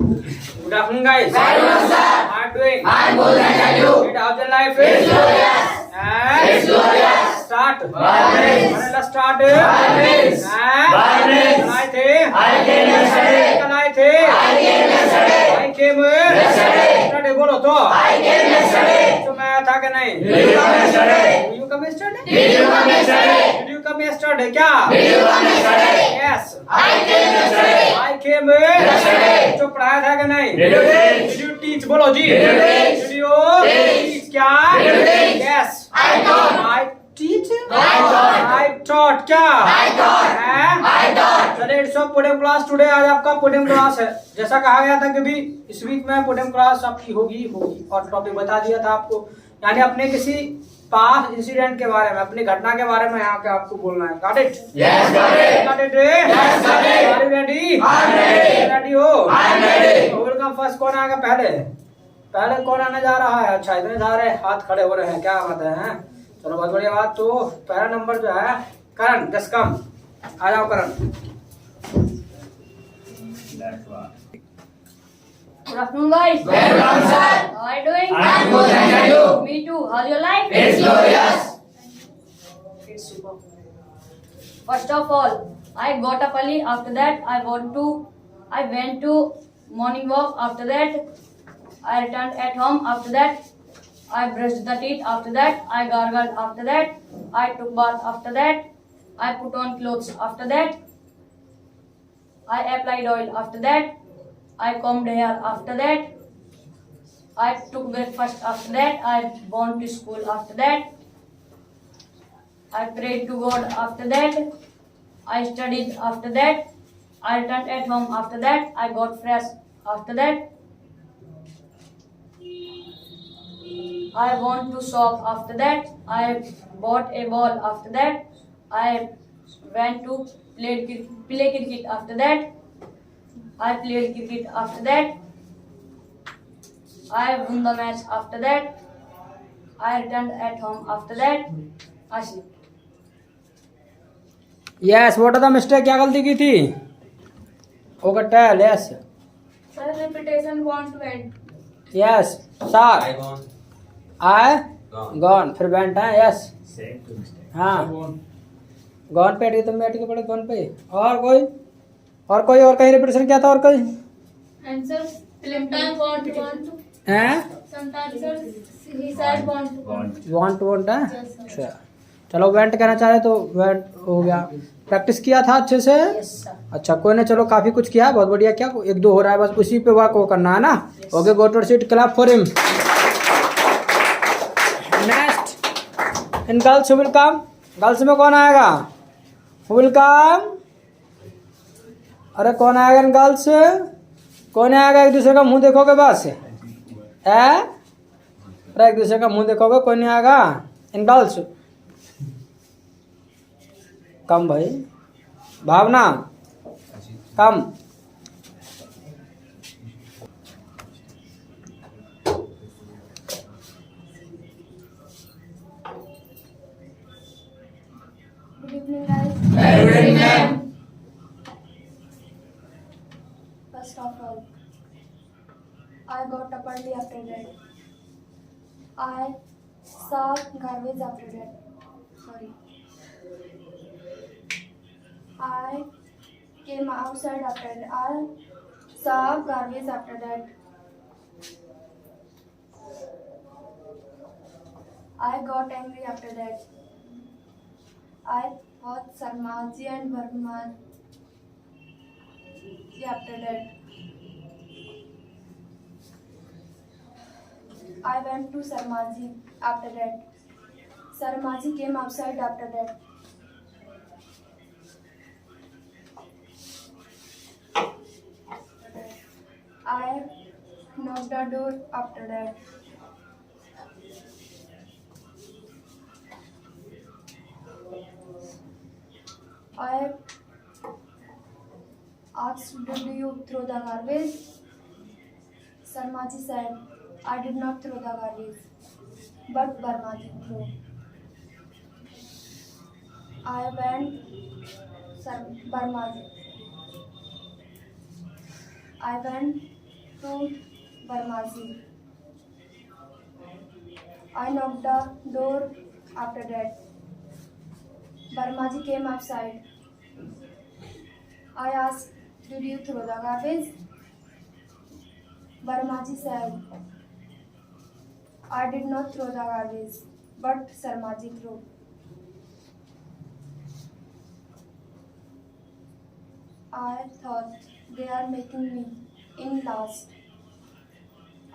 Good afternoon, guys. Very well, sir. How are you doing? I'm good, and you? How's your life? It's glorious. And It's glorious. start. Violence. Let's start. Violence. And Violence. कल आए थे. I came yesterday. कल आए थे. I came yesterday. I came Yesterday. yesterday. बोलो तो. I came yesterday. तो मैं आया था कि नहीं? Did you come yesterday? Did you come yesterday? Did you come yesterday? Did you come yesterday? क्या? Did you come yesterday? Yes. I came yesterday. I came Yesterday. जो पढ़ाया था कि नहीं? Did you teach? Did you teach? बोलो जी. Did you teach? Did you teach? क्या? Did you teach? Yes. I taught. I teach. I taught. I taught. क्या? I taught. हैं? I taught. चलिए इट्स पोडियम क्लास टुडे. आज आपका podium class है. जैसा कहा गया था कि भी इस वीक में पोडियम क्लास आपकी होगी और टॉपिक बता दिया था आपको, यानी अपने किसी पास इंसिडेंट के बारे में, अपनी घटना के बारे में यहाँ के आपको बोलना है. Got it? Yes, got it. Got it? Yes, got it. Are you ready? I'm ready. Ready हो? I'm ready. वेलकम. फर्स्ट कौन आएगा पहले कौन आने जा रहा है? अच्छा, इतने सारे हाथ खड़े हो रहे हैं, क्या बात है? चलो बहुत बढ़िया बात. तो पहला नंबर जो है करण. जस्ट कम, आ जाओ करण. Good afternoon, guys. Welcome, sir. How are you doing? I'm good, and you? Me too. How's your life? It's glorious. It's super. First of all, I got up early. After that, I went to morning walk. After that, I returned at home. After that, I brushed the teeth. After that, I gargled. After that, I took bath. After that, I put on clothes. After that, I applied oil. After that, I combed hair. After that, I took breakfast. After that, I went to school. After that, I prayed to God. After that, I studied. After that, I returned at home. After that, I got fresh. After that, I went to shop. After that, I bought a ball. After that, I went to play cricket. After that, I played cricket. After that, I won the match. After that, I returned at home. After that, I sleep. Yes. What are the mistake? क्या गलती की थी? Okay tell. Yes. Sir, repetition wants to end. Yes. Sir I gone. फिर went है. Yes. हाँ, gone पे अटके, तुम बैठ के पड़े गॉन पे. और कहीं रिपीटेशन क्या था? और कोई And sir, sometimes want to. हैं? Sometimes sir, he said want to. Want है. अच्छा, चलो वेंट कहना चाह रहे तो वेंट हो गया. प्रैक्टिस किया था अच्छे से? Yes, sir. अच्छा, कोई ने चलो काफी कुछ किया, बहुत बढ़िया. क्या एक दो हो रहा है, बस उसी पे वर्क करना है ना. Okay, go to seat. Clap for him. Next in girls will come. Girls में कौन आएगा? Will come. अरे कौन आएगा इन गर्ल्स? कौन आएगा? एक दूसरे का मुंह देखोगे बस. अरे एक दूसरे का मुंह देखोगे, कोई नहीं आएगा इन गर्ल्स. कम भाई. Bhavna come. Good evening, guys. Good evening. First of all, I got up early after that. I saw garbage after that. Sorry. I came outside after that. I saw garbage after that. I got angry after that. I thought Sarmaji and Varmaji after that. I went to Sarmaji after that. Sarmaji came outside after that. I knocked the door after that. I asked, "Did you throw the garbage?" Sarmaji said, "I did not throw the garbage, but Barmaji threw." I went to Barmaji. I knocked the door. After that, Barmaji came outside. I asked, "Did you throw the garbage?" Barmaji said, "I did not throw the garbage, but Sarmaji threw." I thought they are making me in last.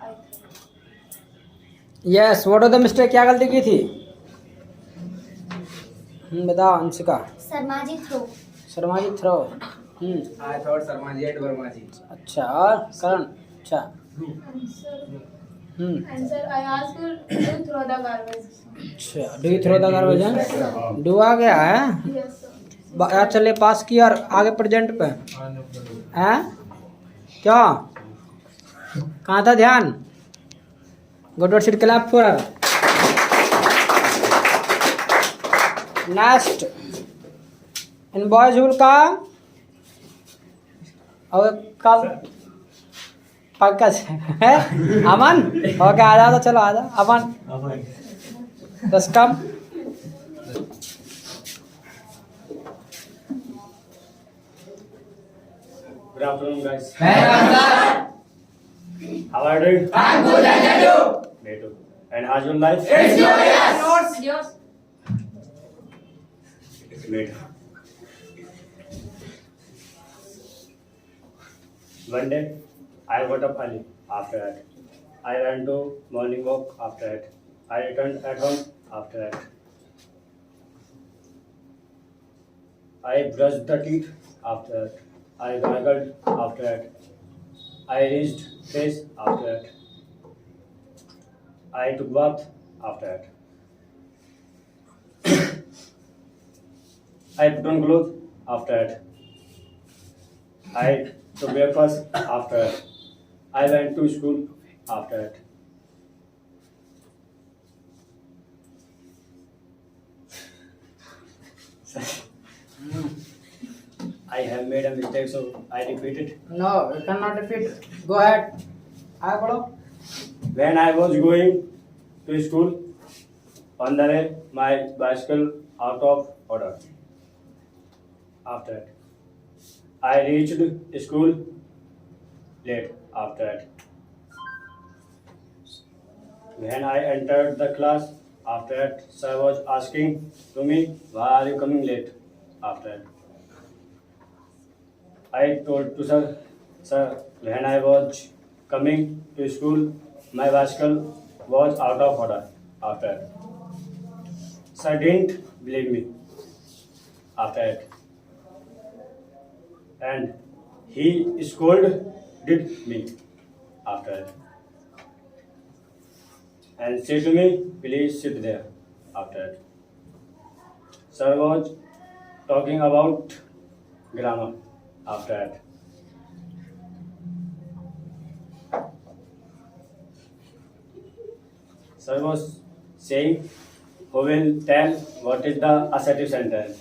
I think. Yes, what are the mistake, क्या गलती की थी? बताओ Anshika. Sarmaji threw. Sharma ji throw. I thought Sarmaji and Vermaji. अच्छा, और करण? अच्छा। Answer, I asked her to throw the garbage. अच्छा, do you throw the garbage? डू आ गया है? Yes, sir. चले पास की और आगे प्रेजेंट पे हैं? क्या कहाँ था ध्यान? Good word sit clap for. Next in boys हुल का और कब पक्का है अमन? ओके, आ जाओ तो चलो, आ जाओ अमन। बस कम Good afternoon, guys. Welcome, sir. How are you doing? I'm good, and you? Me too. And how's your life? It's glorious. Yours. Me too. One day, I got up early. After that, I ran to morning walk. After that, I returned at home. After that, I brushed the teeth. After that, I gargled. After that, I reached face. After that, I took bath. After that, I put on clothes. After that, I took breakfast. After that, I went to school. After that, I have made a mistake, so I repeat it. No, you can not repeat, go ahead. आगे बढ़ो। When I was going to school, on the way, my bicycle out of order. After that, I reached school late. After that, when I entered the class, after that, sir was asking to me, "Why are you coming late?" After that, I told to sir, "Sir, when I was coming to school, my bicycle was out of order." After that, sir didn't believe me. After that, and he scolded me. After that, and said to me, "Please sit there." After that, sir was talking about grammar. After that, sir was saying, "Who will tell what is the assertive sentence?"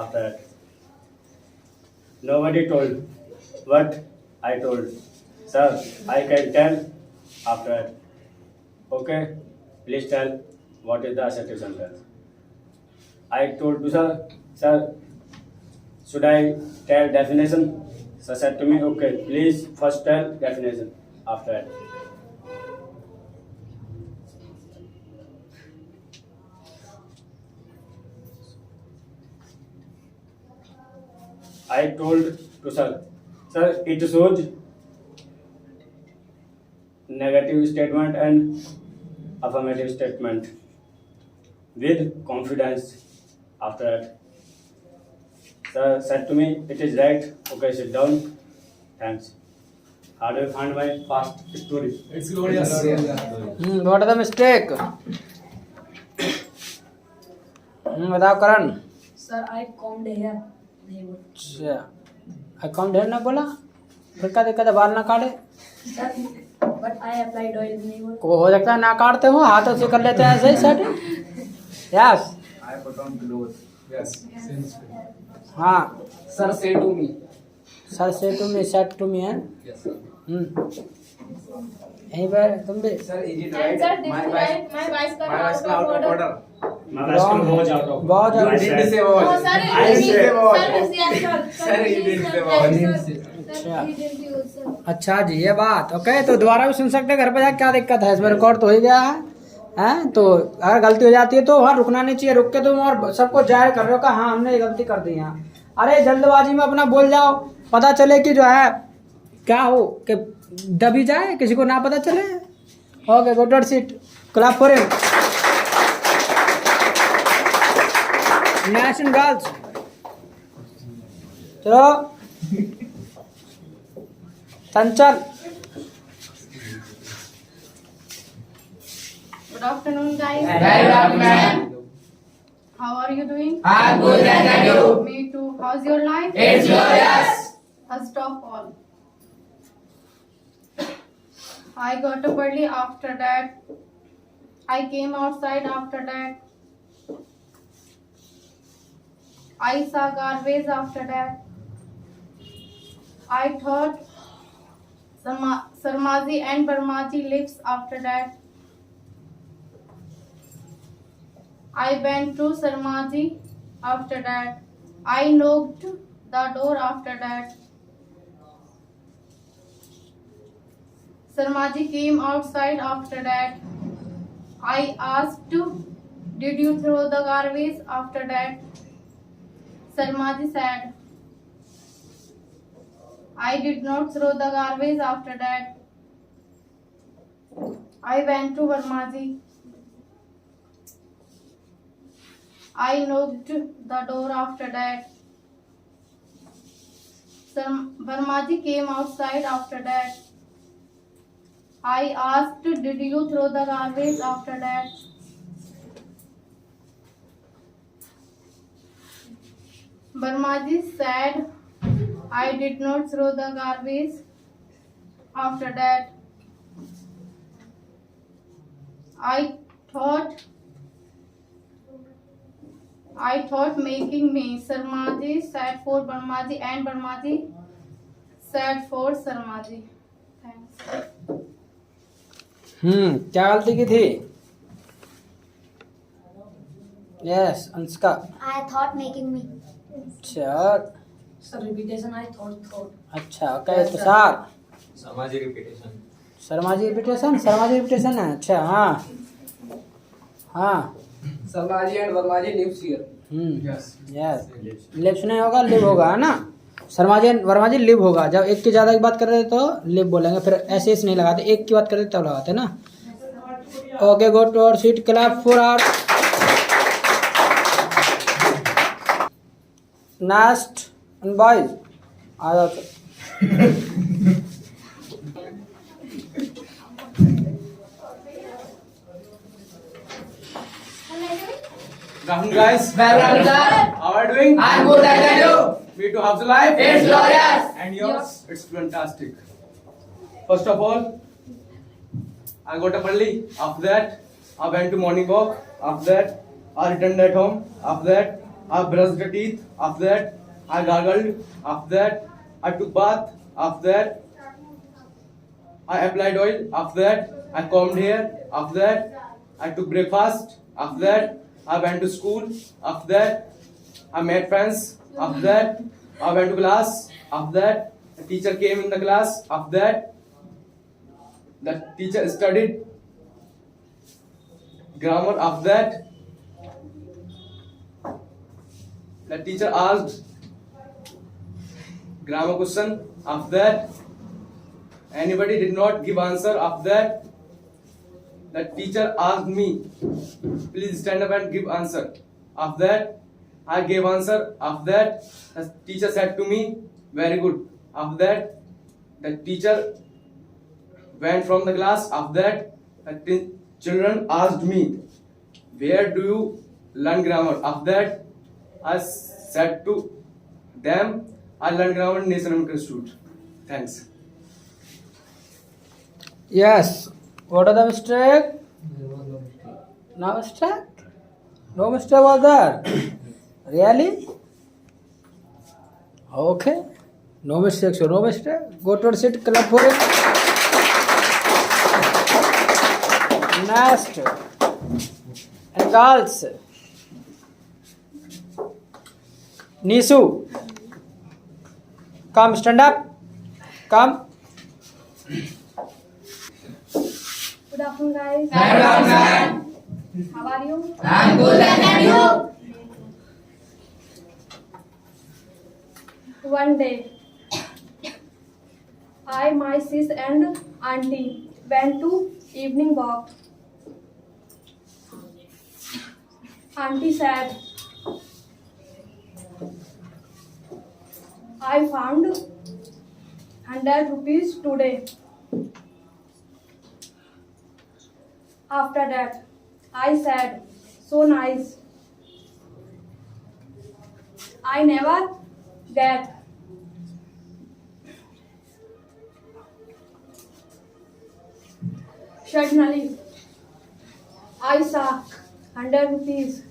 After that, nobody told what I told. "Sir, I can tell." After that, "Okay, please tell what is the assertive sentence." I told to sir, "Sir, should I tell definition?" Sir said to me, "Okay, please first tell definition." After that, I told to sir, "Sir, it shows negative statement and affirmative statement with confidence." After that, sir said to me, "It is right. Okay, sit down. Thanks." How do you find my past story? It's glorious. What are the mistake? बताओ Karan. Sir, I combed hair. नहीं बोल। अच्छा, account ढेर ना बोला, फिर कदे कदे बाल ना काटे। Sir, but I applied oil नहीं बोल। वो हो सकता है ना काटते हो, हाथों से कर लेते हैं ऐसे ही set. Yes, I put on clothes. Yes. हाँ। Sir, say to me. Sir say to me, set to me है। Yes, sir. यहीं पर तुम भी Sir, is it And right? sir, this My is bicycle- right. My bicycle My bicycle out of order. My bicycle was out of. बहुत You ज़्यादा। didn't say Oh, what. sir, I didn't say what. sir, yes, sir. Sir, he didn't say what. अच्छा he didn't use sir. अच्छा जी, ये बात okay. तो दोबारा भी सुन सकते हैं घर पे जाके, क्या दिक्कत है इसमें, रिकॉर्ड तो हो ही गया है। हैं तो अगर गलती हो जाती है तो वहाँ रुकना नहीं चाहिए, रुक के तुम और सबको जाहिर कर रहे हो कि हाँ हमने ये गलती कर दी है। अरे जल्दबाजी में अपना बोल जाओ, पता चले कि जो है क्या हो कि दबी जाए, किसी को ना पता चले। Okay, go to seat, clap for him. Nation girls, चलो Chanchal. Good afternoon, guys. Very well, ma'am. How are you doing? I'm good, and you? Me too. How's your life? It's glorious. First of all, I got up early. After that, I came outside. After that, I saw garbage. After that, I thought Sarmaji and Barmaji lives. After that, I went to Sarmaji. After that, I knocked the door. After that, Sarmaji came outside. After that, I asked, "Did you throw the garbage?" After that, Sarmaji said, "I did not throw the garbage." After that, I went to Barmaji. I knocked the door. After that, Barmaji came outside. After that, I asked, "Did you throw the garbage?" After that, Barmaji said, "I did not throw the garbage." After that, I thought making me. Sarmaji sat for Barmaji and Barmaji sat for Sarmaji. Thanks. क्या गलती की थी? Yes Anshika. I thought making me. अच्छा Sir, repetition I thought. अच्छा, okay Tushar. Samaji repetition. Sharmaji repetition है। अच्छा हाँ हाँ। Samaji and Varmaji lives here. Yes lips नहीं होगा, लिव होगा, है ना। शर्माजी वर्माजी लिव होगा। जब एक की ज़्यादा की बात कर रहे तो लिव बोलेंगे, फिर ऐसे इस नहीं लगाते, एक की बात कर रहे तब लगाते ना। Okay, go to our seat, clap for our next boys. आ जाओ। Good afternoon, guys. Welcome, sir. How are you doing? I'm good, and you? Me too. How's the life? It's glorious. And yours? It's fantastic. First of all, I got up early. After that, I went to morning walk. After that, I returned at home. After that, I brushed the teeth. After that, I gargled. After that, I took bath. After that, I applied oil. After that, I combed hair. After that, I took breakfast. After that, I went to school. After that, I met friends. After that, I went to class. After that, the teacher came in the class. After that, the teacher studied grammar. After that, the teacher asked grammar question. After that, anybody did not give answer. After that, the teacher asked me, please stand up and give answer. After that, I gave answer. After that, the teacher said to me, very good. After that, the teacher went from the class. After that, the children asked me, where do you learn grammar? After that, I said to them, I learned grammar in National American Institute. Thanks. Yes. What are the mistake? No mistake? No mistake was there? Really? Okay. No mistake, so no mistake. Go to sit, clap for it. Next. And girls. Nisu. Come, stand up. Come. Good afternoon, guys. Good afternoon. How are you? I'm good, and you? One day, I, my sis and auntie went to evening walk. Auntie said, I found 100 rupees today. After that, I said, so nice. I never get. Suddenly, I saw 100 rupees.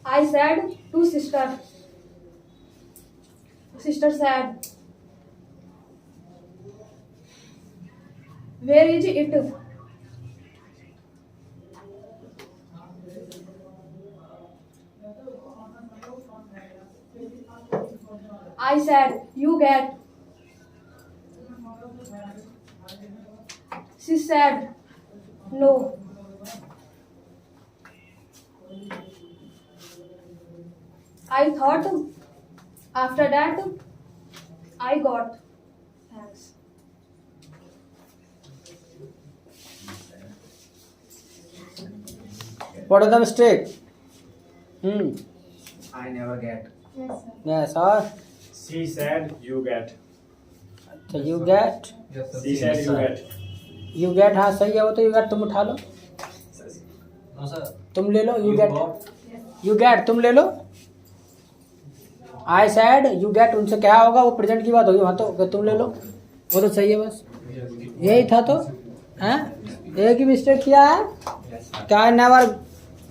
I said to sister. Sister said, where is it? I said, you get. She said, no. I thought after that I got. Thanks. What is the mistake? I never get. Yes, sir. Yes, or? She said you get. So you get. She said you get. You get, हाँ सही है वो तो you get तुम उठा लो. No, sir. तुम ले लो you get. got. You get तुम ले लो. I said you get उनसे क्या होगा वो प्रेजेंट की बात होगी वहाँ तो तुम ले लो वो तो सही है बस यही था तो हैं एक ही मिस्टेक किया है क्या आई नेवर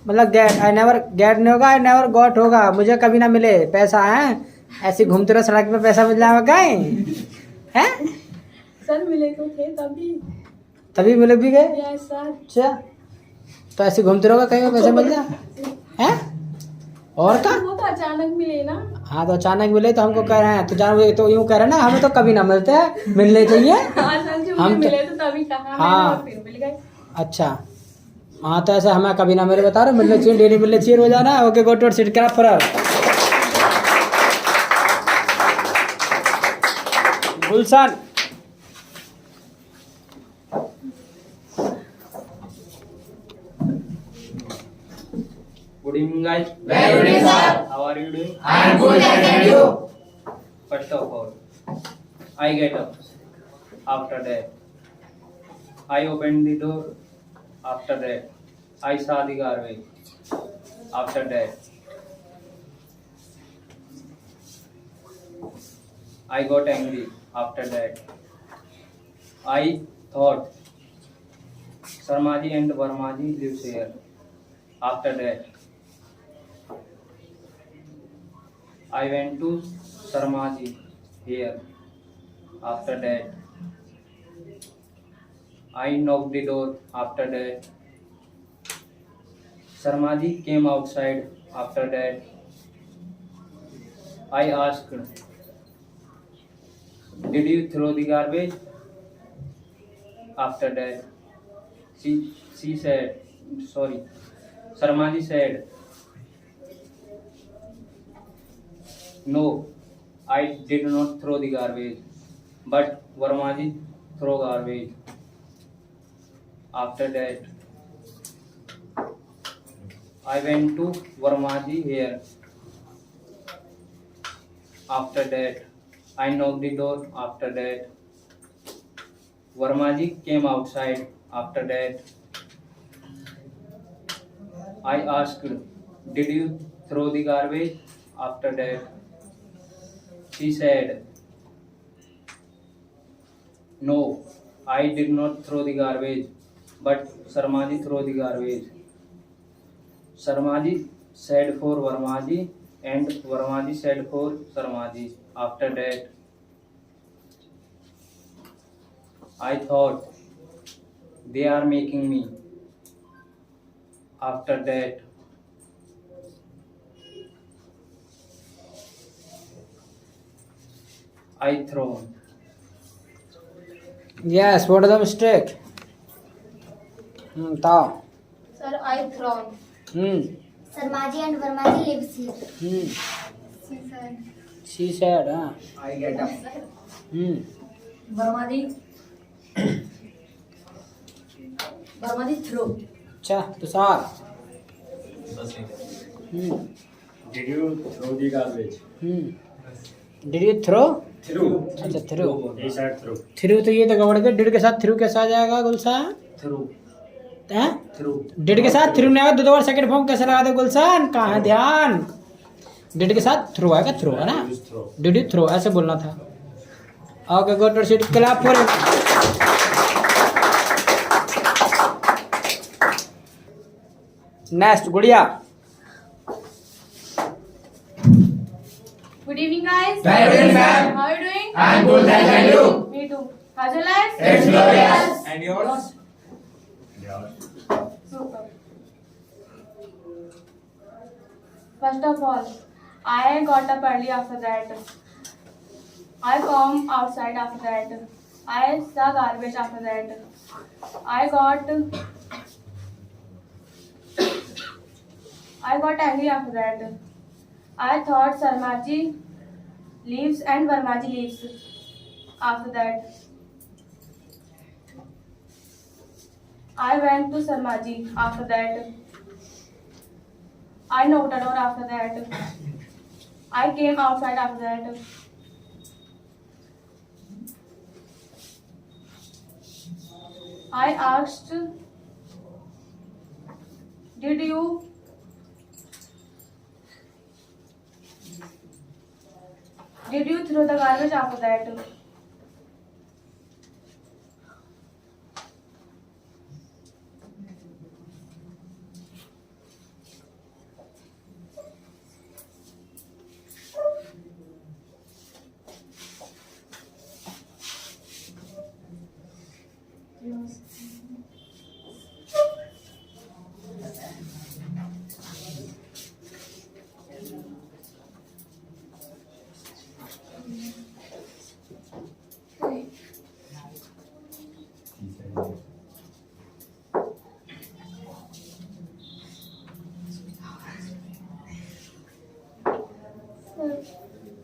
मतलब गेट आई नेवर गेट नहीं होगा आई नेवर गॉट होगा मुझे कभी ना मिले पैसा है ऐसे घूमते रहो सड़क पे पैसा मिल जाएगा कहीं हैं सर मिले तो थे तभी. तभी मिले भी गए यस सर. अच्छा तो ऐसे घूमते रहोगे कहीं पे पैसा मिल जाए हैं और क्या वो तो अचानक मिले ना. हाँ तो अचानक मिले तो हमको कह रहे हैं तो जान तो यूँ कह रहे हैं ना हमें तो कभी ना मिलते हैं मिलने चाहिए हाँ सर जो हम तो- मिले तो तभी कहा हाँ। मैंने फिर मिल गए. अच्छा हाँ तो ऐसा हमें कभी ना मेरे बता रहे मिलने चाहिए डेली मिलने चाहिए रोजाना okay go to sit clap for Gulshan Good evening, guys. Very good evening, sir. How are you doing? I'm good, and you? First of all, I get up. After that, I opened the door. After that, I saw the garbage. After that, I got angry. After that, I thought Sarmaji and Varmaji lives here. After that, I went to Sarmaji here. After that, I knocked the door. After that, Sarmaji came outside. After that, I asked, did you throw the garbage? After that, she said, sorry, Sarmaji said, no, I did not throw the garbage, but Varmaji throw garbage. After that, I went to Varmaji here. After that, I knocked the door. After that, Varmaji came outside. After that, I asked, did you throw the garbage? After that, she said, No, I did not throw the garbage, but Sarmaji threw the garbage. Sarmaji said for Varmaji and Varmaji said for Sarmaji. After that, I thought they are making me. After that, I thrown. Yes, what is the mistake? बताओ. Sir, I thrown. Sarmaji and Varmaji lives here. She said. She said, हाँ. I get up. Varmaji throw. अच्छा, Tushar. Did you throw the garbage? Did you throw? Threw. अच्छा, throw. He said through. Through तो ये तो गड़बड़ गया. Did के साथ थ्रू कैसा आ जाएगा गुलशन? Through. हैं? Through. डिड के साथ थ्रू नहीं आएगा. दो बार सेकंड फॉर्म कैसे लगा दे गुलशन? कहाँ है ध्यान? डिड के साथ थ्रू आएगा. थ्रू है ना? Use throw. Did you throw ऐसे बोलना था. Okay, go to seat. Clap for next Gudiya. Good evening, guys. Good evening, ma'am. How are you doing? I'm good, thank you. Me too. How's your life? It's glorious. And yours? Super. First of all, I got up early after that. I come outside after that. I saw garbage after that. I got angry after that. I thought Sarmaji leaves and Varmaji leaves after that. I went to Sarmaji after that. I knocked the door after that. I came outside after that. I asked, did you throw the garbage after that?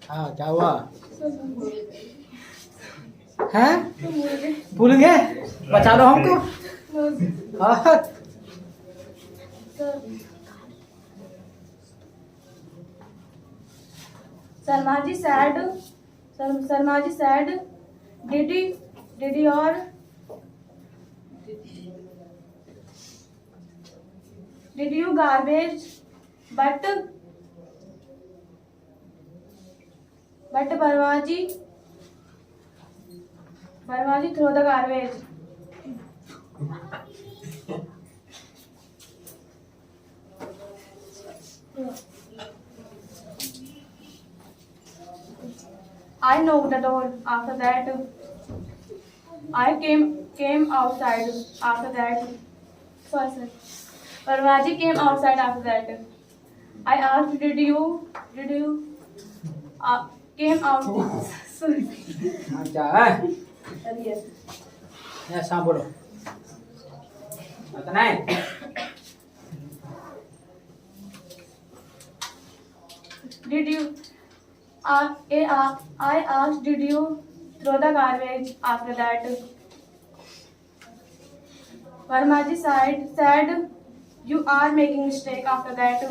हाँ, क्या हुआ? हैं? भूल गए? बचा लो हमको. हाँ. Sarmaji said, did you garbage, but Varmaji throw the garbage. I knocked the door after that. I came outside after that. Sorry, sir. Varmaji came outside after that. I asked, did you came out? Sorry. हाँ, क्या है? Yes. ऐसा बोलो. इतना है? Did you? I asked, did you throw the garbage after that? Varmaji said, you are making mistake after that.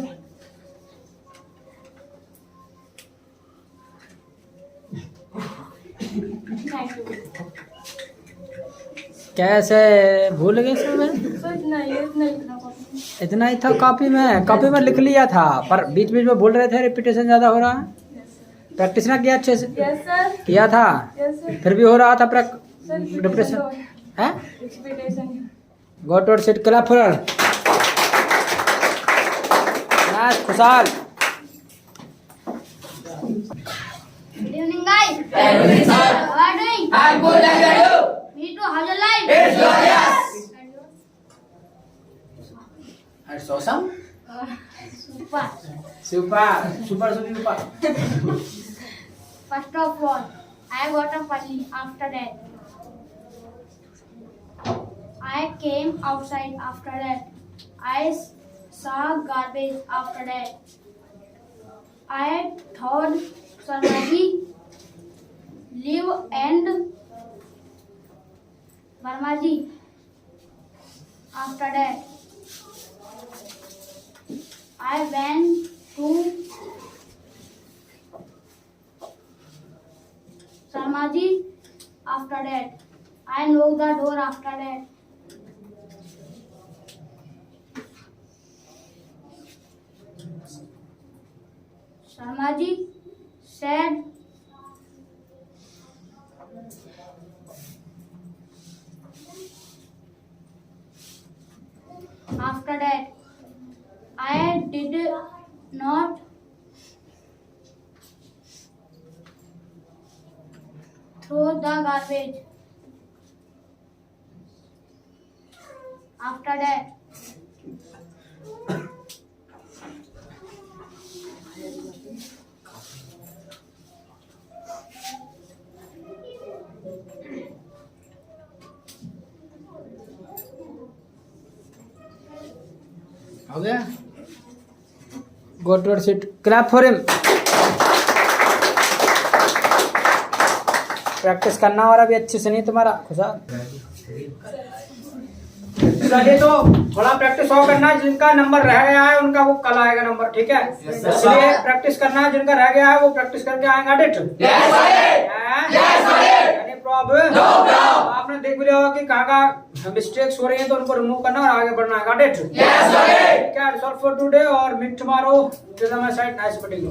Thank you. कैसे भूल गए सब? So इतना इतना ही था कॉपी में लिख लिया था, पर बीच बीच में बोल रहे थे. रिपीटेशन ज्यादा हो रहा है. प्रैक्टिस ना किया अच्छे से? Yes, sir. किया था. Yes, sir. फिर भी हो रहा था. डिप्रेशन है Expectation. गॉट और set clap for nice Khushal Good evening, guys. Good evening, sir. How are you doing? I'm good, and you? Me too. How's your life? It's glorious. That's awesome. Super. Super. First of all, I got a pulley. After that, I came outside. After that, I saw garbage. After that, I thought Sarmaji live and Varmaji. After that, I went to Sarmaji. After that, I knocked the door. After that, Sarmaji said, after that, I did not throw the garbage. After that, हो गया got और set clap for him practice करना और अभी अच्छे से नहीं तुम्हारा खुशाल चलिए तो थोड़ा प्रैक्टिस और करना है जिनका नंबर रह गया है उनका वो कल आएगा नंबर ठीक है इसलिए प्रैक्टिस करना है जिनका रह गया है वो प्रैक्टिस करके आएगा डेट एनी प्रॉब्लम आपने देख भी लिया होगा कि कहाँ का मिस्टेक्स हो रही हैं तो उनको रिमूव करना और आगे बढ़ना है डेट ठीक है सॉल्व फॉर टुडे और meet tomorrow till the my side nice meeting